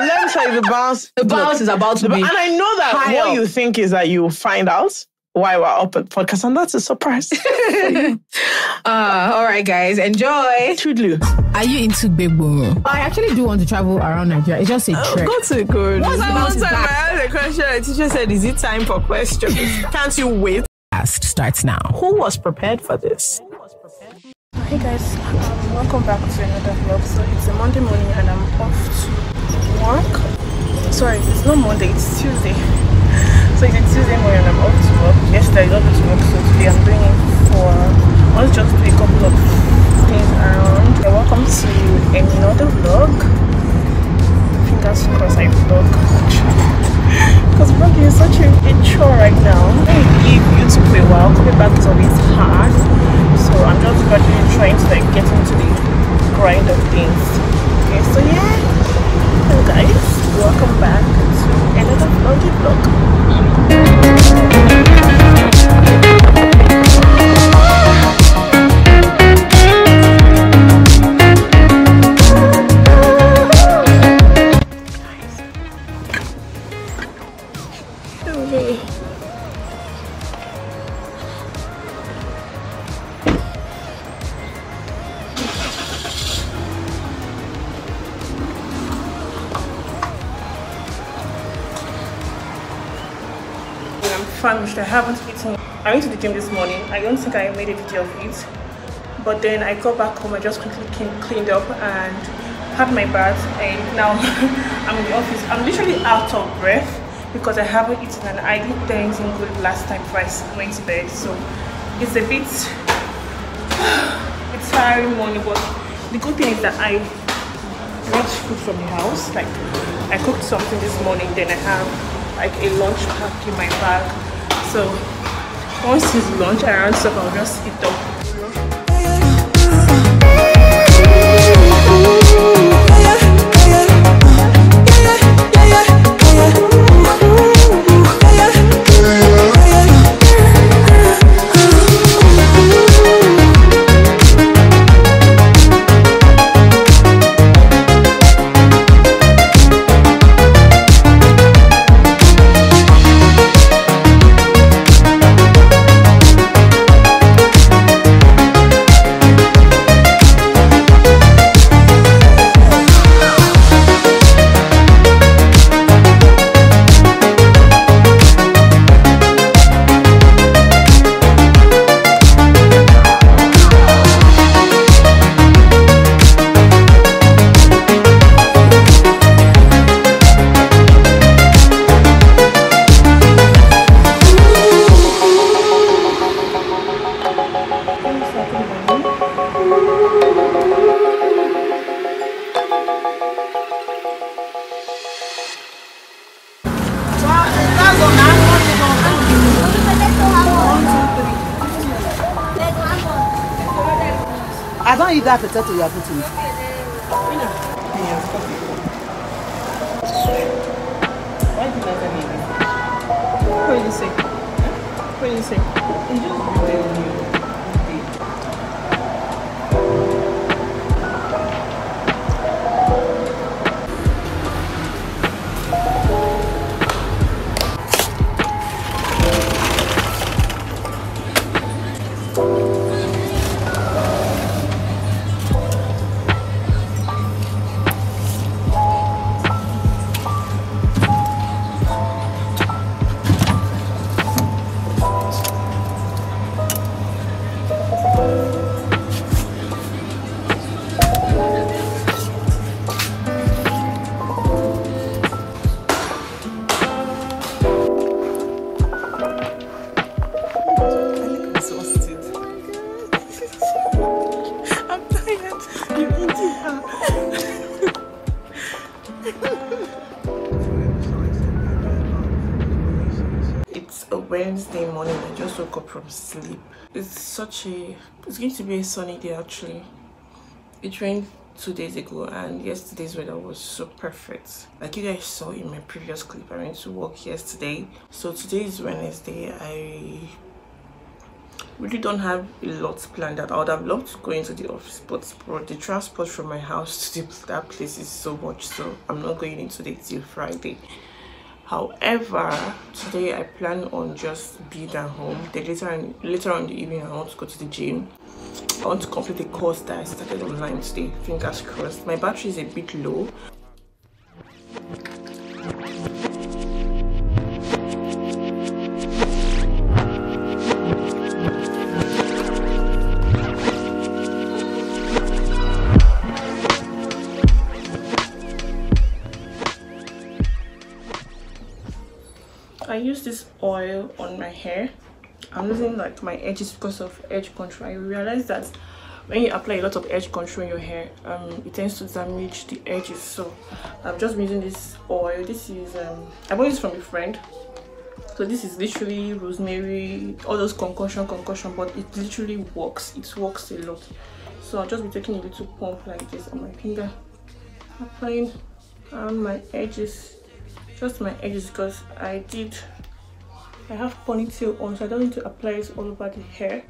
Let me tell you, the bounce is about to be. And I know that high what up. you think is that you find out why we're up at podcast, and that's a surprise. All right, guys, enjoy. Toodaloo. Are you into Bebo? I actually do want to travel around Nigeria. It's just a trek. Go to good. What's the bounce is I back? asked a question, the teacher said, "Is it time for questions? Can't you wait?" Starts now. Who was prepared for this? Hey guys, welcome back to another vlog. So it's a Monday morning and I'm off to work. Sorry, it's not Monday, it's Tuesday. So it's a Tuesday morning and I'm off to work. Yesterday I got to work, so today I'm doing it for, I was just doing a couple of things around. Welcome to another vlog. Fingers crossed I vlog because vlogging is such a chore right now. I leave YouTube for a while, coming back is always hard. So I'm just gradually trying to like get into the grind of things. Okay, so yeah. Hello guys, welcome back to another vloggy vlog. Famished. I haven't eaten. I went to the gym this morning. I don't think I made a video of it, but then I got back home. I just quickly cleaned up and had my bath, and now I'm in the office. I'm literally out of breath because I haven't eaten and I didn't do anything good last time before I went to bed. So it's a bit it's tiring morning, but the good thing is that I brought food from the house. Like I cooked something this morning, then I have like a lunch pack in my bag. So once it's lunch around stuff, I'll just eat up. I don't eat that potato you are putting. Why did I leave it? What did you say? What did you say? It's just boiled you. It's a Wednesday morning. I just woke up from sleep. It's going to be a sunny day actually. It rained 2 days ago and yesterday's weather was so perfect. Like you guys saw in my previous clip, I went to work yesterday. So today is Wednesday. really don't have a lot planned out. I would have loved to go into the office, but the transport from my house to that place is so much, so I'm not going into it till Friday. However, today I plan on just being at home. Then later on in the evening, I want to go to the gym. I want to complete the course that I started online today. Fingers crossed. My battery is a bit low. I use this oil on my hair. I'm using like my edges because of edge control. I realized that when you apply a lot of edge control in your hair, it tends to damage the edges. So I've just been using this oil. This is I bought this from a friend. So this is literally rosemary, all those concoction, but it literally works. It works a lot. So I'll just be taking a little pump like this on my finger, applying around my edges. Just my edges, because I have ponytail on, so I don't need to apply it all over the hair.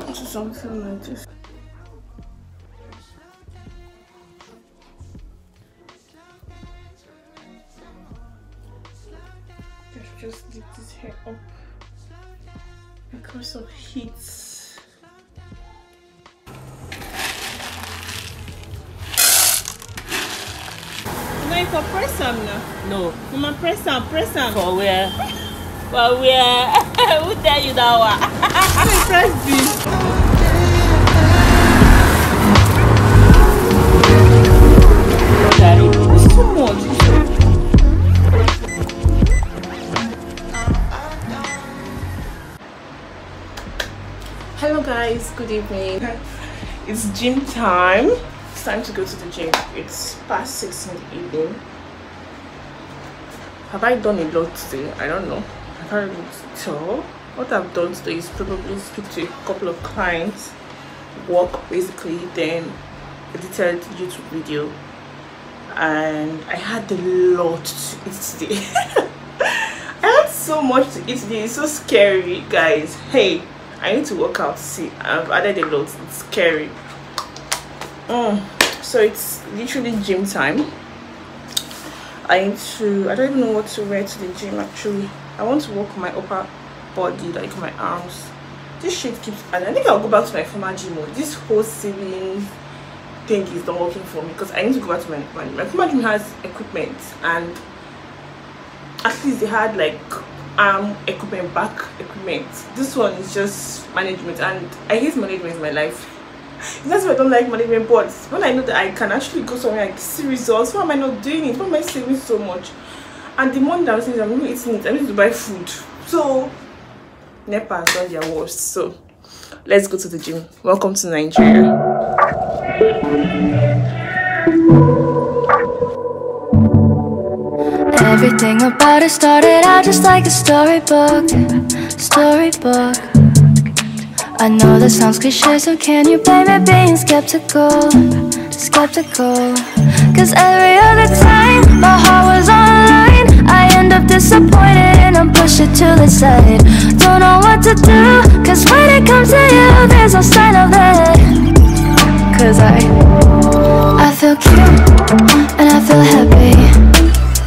This is something like this. Just lift this hair up because of heat. For press some now? No. Mama, press some. For where? For where? Who tell you that one? Press this. Daddy, it's too much. Hello guys, good evening. It's gym time. It's time to go to the gym. It's past 6 in the evening. Have I done a lot today? I don't know. I can't really tell. What I've done today is probably speak to a couple of clients, work basically, then edited YouTube video, and I had a lot to eat today. I had so much to eat today. It's so scary, guys. Hey, I need to work out. See, I've added a lot. It's scary. So it's literally gym time. I don't even know what to wear to the gym actually. I want to work my upper body, like my arms. This shit keeps, and I think I'll go back to my former gym. This whole ceiling thing is not working for me, because I need to go back to my former gym has equipment, and at least they had like arm equipment, back equipment. This one is just management, and I hate management in my life. That's why I don't like management, but when I know that I can actually go somewhere and see results, why am I not doing it? Why am I saving so much? And the money that I'm saying, I'm not eating it. I need to buy food. So NEPA has done their worst. So let's go to the gym. Welcome to Nigeria. Everything about it started out just like a storybook. I know that sounds cliche, so can you blame me being skeptical? Cause every other time my heart was online, I end up disappointed and I'm pushed to the side. Don't know what to do, cause when it comes to you, there's no sign of that. Cause I feel cute, and I feel happy.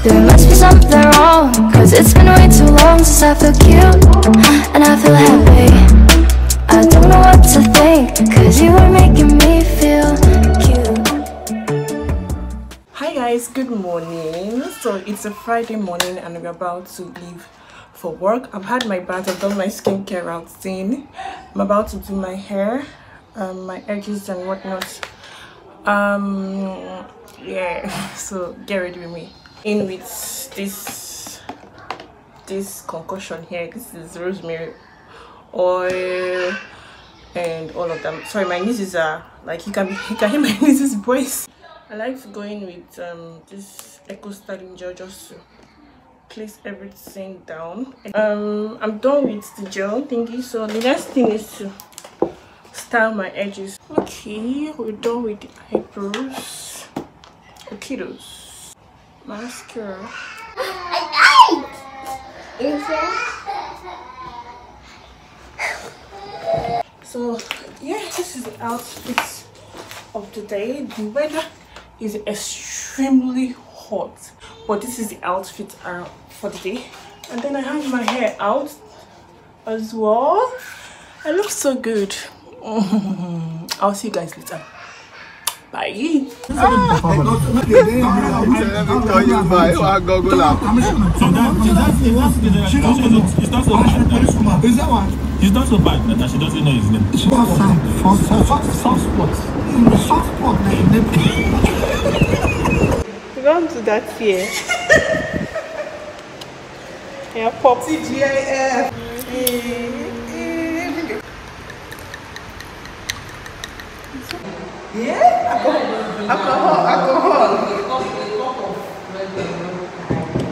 There must be something wrong, cause it's been way too long since I feel cute, and I feel happy. I don't know what to think, cause you are making me feel cute. Hi guys, good morning. So it's a Friday morning and we're about to leave for work. I've had my bath, I've done my skincare routine. I'm about to do my hair, my edges and whatnot. Yeah, so get ready with me. In with this concoction here. This is rosemary oil and all of them. Sorry, my nieces are like, you can hear my niece's voice. I like to go in with this eco styling gel just to place everything down. I'm done with the gel thingy, so the next thing is to style my edges. Okay, we're done with the eyebrows. Okay, those mascara. So yeah, this is the outfit of the day. The weather is extremely hot, but this is the outfit for the day. And then I have my hair out as well. I look so good. I'll see you guys later. Bye. He's not so bad that she doesn't know his name. We don't do that here. Yeah, pop. CGIF. Yeah? Alcohol.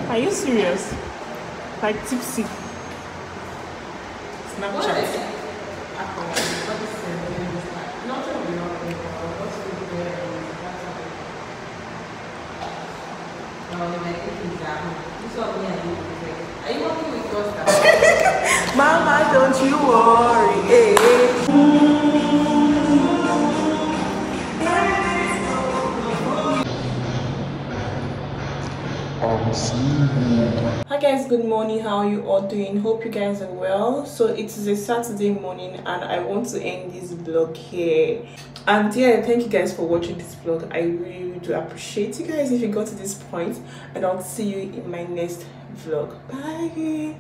Are you serious? Like tipsy? Snapchat. Mama, don't you worry. Hi guys, good morning. How are you all doing? Hope you guys are well. So it is a Saturday morning and I want to end this vlog here. And yeah, thank you guys for watching this vlog. I really do appreciate you guys if you got to this point, and I'll see you in my next vlog. Bye.